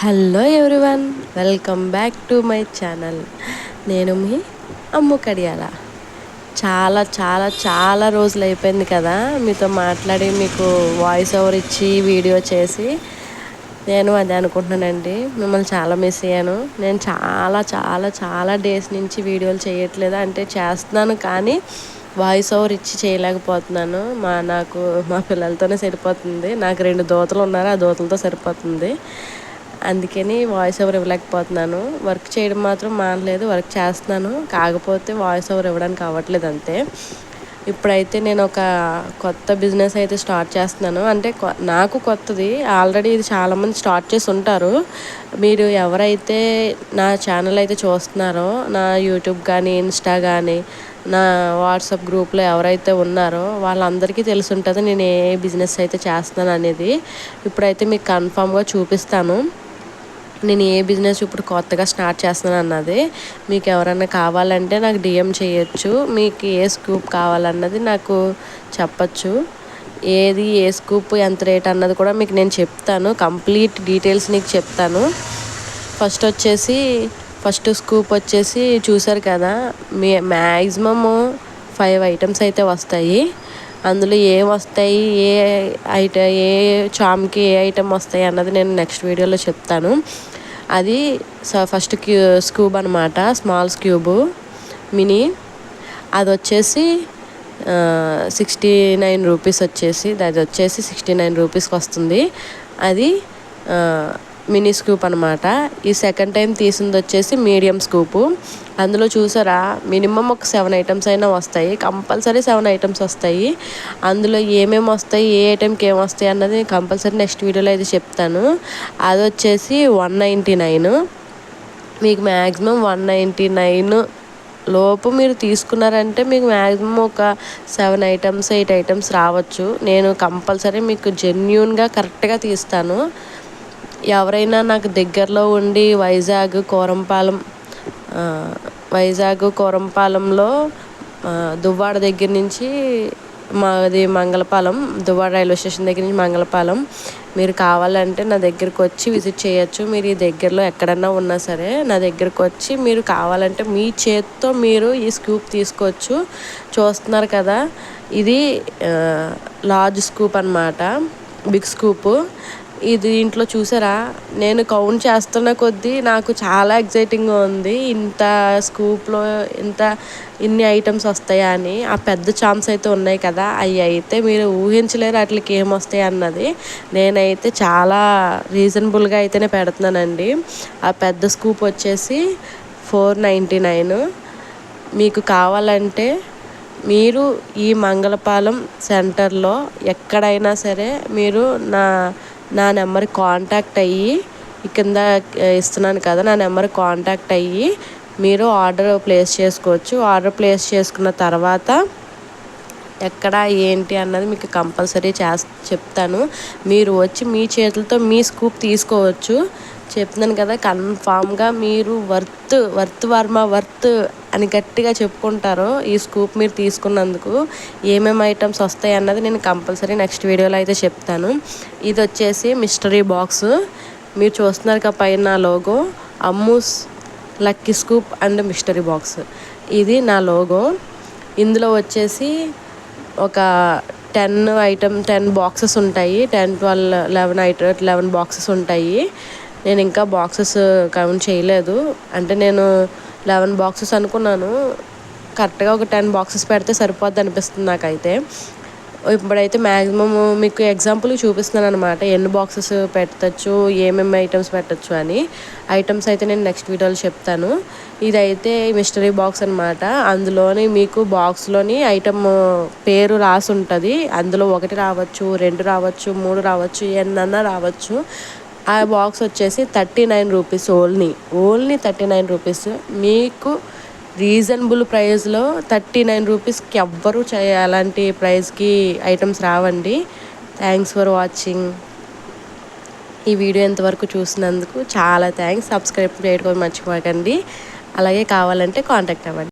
Hello everyone, welcome back to my channel. నేను మీ అమ్ము కడియాల. చాలా చాలా చాలా రోజులు అయిపోయింది కదా మీతో మాట్లాడి, మీకు వాయిస్ ఓవర్ ఇచ్చి వీడియో చేసి. నేను అదే అనుకుంటున్నానండి, మిమ్మల్ని చాలా మిస్ అయ్యాను. నేను చాలా చాలా చాలా డేస్ నుంచి వీడియోలు చేయట్లేదు, అంటే చేస్తున్నాను కానీ వాయిస్ ఓవర్ ఇచ్చి చేయలేకపోతున్నాను. మా పిల్లలతోనే సరిపోతుంది. నాకు 2 దోతలు ఉన్నారు, ఆ దోతలతో సరిపోతుంది. అందుకని వాయిస్ ఓవర్ ఇవ్వలేకపోతున్నాను. వర్క్ చేయడం మాత్రం మానలేదు, వర్క్ చేస్తున్నాను. కాకపోతే వాయిస్ ఓవర్ ఇవ్వడానికి అవ్వట్లేదు అంతే. ఇప్పుడైతే నేను ఒక కొత్త బిజినెస్ అయితే స్టార్ట్ చేస్తున్నాను. అంటే నాకు కొత్తది, ఆల్రెడీ ఇది చాలామంది స్టార్ట్ చేసి ఉంటారు. మీరు ఎవరైతే నా ఛానల్ అయితే చూస్తున్నారో, నా యూట్యూబ్ కానీ ఇన్స్టా కానీ నా వాట్సాప్ గ్రూప్లో ఎవరైతే ఉన్నారో వాళ్ళందరికీ తెలిసి ఉంటుంది నేను ఏ బిజినెస్ అయితే చేస్తున్నాను అనేది. ఇప్పుడైతే మీకు కన్ఫామ్గా చూపిస్తాను నేను ఏ బిజినెస్ ఇప్పుడు కొత్తగా స్టార్ట్ చేస్తున్నాను అన్నది. మీకు ఎవరన్నా కావాలంటే నాకు డిఎం చేయొచ్చు. మీకు ఏ స్కూప్ కావాలన్నది నాకు చెప్పచ్చు. ఏ స్కూప్ ఎంత రేట్ అన్నది కూడా మీకు నేను చెప్తాను. కంప్లీట్ డీటెయిల్స్ నీకు చెప్తాను. ఫస్ట్ స్కూప్ వచ్చేసి చూసారు కదా, మ్యాక్సిమము 5 ఐటమ్స్ అయితే వస్తాయి. అందులో వస్తాయి, ఏ చామ్కి ఏ ఐటమ్ వస్తాయి అన్నది నేను నెక్స్ట్ వీడియోలో చెప్తాను. అది ఫస్ట్ స్క్యూబ్ అనమాట, స్మాల్ స్క్యూబు మినీ. అది వచ్చేసి 69 రూపీస్ అది వచ్చేసి 69 రూపీస్కి వస్తుంది. అది మినీ స్కూప్ అనమాట. ఈ సెకండ్ టైం తీసింది వచ్చేసి మీడియం స్కూపు. అందులో చూసారా, మినిమం ఒక 7 ఐటమ్స్ అయినా వస్తాయి, కంపల్సరీ 7 ఐటమ్స్ వస్తాయి. అందులో ఏమేమి వస్తాయి, ఏ ఐటెంకి ఏమి వస్తాయి అన్నది కంపల్సరీ నెక్స్ట్ వీడియోలో అయితే చెప్తాను. అది వచ్చేసి 199. మీకు మ్యాక్సిమం 199 లోపు మీరు తీసుకున్నారంటే మీకు మ్యాక్సిమం ఒక 7 ఐటమ్స్ 8 ఐటమ్స్ రావచ్చు. నేను కంపల్సరీ మీకు జెన్యూన్గా కరెక్ట్గా తీస్తాను. ఎవరైనా నాకు దగ్గరలో ఉండి వైజాగ్ కోరంపాలెంలో దువ్వాడ దగ్గర నుంచి మాది మంగళపాలెం, దువ్వాడ రైల్వే స్టేషన్ దగ్గర నుంచి మంగళపాలెం. మీరు కావాలంటే నా దగ్గరికి వచ్చి విజిట్ చేయొచ్చు. మీరు ఈ దగ్గరలో ఎక్కడన్నా ఉన్నా సరే నా దగ్గరికి వచ్చి మీరు కావాలంటే మీ చేత్తో మీరు ఈ స్కూప్ తీసుకోవచ్చు. చూస్తున్నారు కదా, ఇది లార్జ్ స్కూప్ అనమాట, బిగ్ స్కూపు. దీంట్లో చూసారా, నేను కౌంట్ చేస్తున్న కొద్దీ నాకు చాలా ఎగ్జైటింగ్గా ఉంది. ఇంత స్కూప్లో ఇన్ని ఐటమ్స్ వస్తాయా అని. ఆ పెద్ద చామ్స్ అయితే ఉన్నాయి కదా, అవి అయితే మీరు ఊహించలేరు వాటికి ఏమొస్తాయి అన్నది. నేనైతే చాలా రీజనబుల్గా అయితేనే పెడుతున్నానండి. ఆ పెద్ద స్కూప్ వచ్చేసి 499. మీకు కావాలంటే మీరు ఈ మంగళపాలెం సెంటర్లో ఎక్కడైనా సరే మీరు నా నెంబర్కి కాంటాక్ట్ అయ్యి, కింద ఇస్తున్నాను కదా నా నెంబర్కి కాంటాక్ట్ అయ్యి మీరు ఆర్డర్ ప్లేస్ చేసుకోవచ్చు. ఆర్డర్ ప్లేస్ చేసుకున్న తర్వాత ఎక్కడ ఏంటి అన్నది మీకు కంపల్సరీ చెప్తాను. మీరు వచ్చి మీ చేతులతో మీ స్కూప్ తీసుకోవచ్చు. చెప్తున్నాను కదా, కన్ఫామ్గా మీరు వర్త్ అని గట్టిగా చెప్పుకుంటారు ఈ స్కూప్ మీరు తీసుకున్నందుకు. ఏమేమి ఐటమ్స్ వస్తాయి అన్నది నేను కంపల్సరీ నెక్స్ట్ వీడియోలో అయితే చెప్తాను. ఇది వచ్చేసి మిస్టరీ బాక్స్. మీరు చూస్తున్నారు కదా పైన logo, Ammu's lucky scoop and mystery box. ఇది నా లోగో. ఇందులో వచ్చేసి ఒక 10 బాక్సెస్ ఉంటాయి. 10, 12, 11 బాక్సెస్ ఉంటాయి. నేను ఇంకా బాక్సెస్ కౌంట్ చేయలేదు, అంటే నేను 11 బాక్సెస్ అనుకున్నాను. కరెక్ట్గా ఒక 10 బాక్సెస్ పెడితే సరిపోద్ది అనిపిస్తుంది నాకైతే. ఇప్పుడైతే మ్యాక్సిమమ్ మీకు ఎగ్జాంపుల్ చూపిస్తున్నాను అనమాట, ఎన్ని బాక్సెస్ పెట్టచ్చు, ఏమేమి ఐటమ్స్ పెట్టచ్చు అని. ఐటమ్స్ అయితే నేను నెక్స్ట్ వీడియోలో చెప్తాను. ఇదైతే మిస్టరీ బాక్స్ అనమాట. అందులోని మీకు బాక్స్లోని ఐటమ్ పేరు రాసి ఉంటుంది. అందులో 1 రావచ్చు, 2 రావచ్చు, 3 రావచ్చు, ఎన్నన్నా రావచ్చు. ఆ బాక్స్ వచ్చేసి 39 రూపీస్, ఓన్లీ 39 రూపీస్. మీకు రీజనబుల్ ప్రైస్లో 39 రూపీస్కి ఎవ్వరూ అలాంటి ప్రైస్కి ఐటమ్స్ రావండి. Thanks for watching. ఈ వీడియో ఎంతవరకు చూసినందుకు చాలా థ్యాంక్స్. సబ్స్క్రైబ్ చేయడం మర్చిపోకండి. అలాగే కావాలంటే కాంటాక్ట్ అవ్వండి.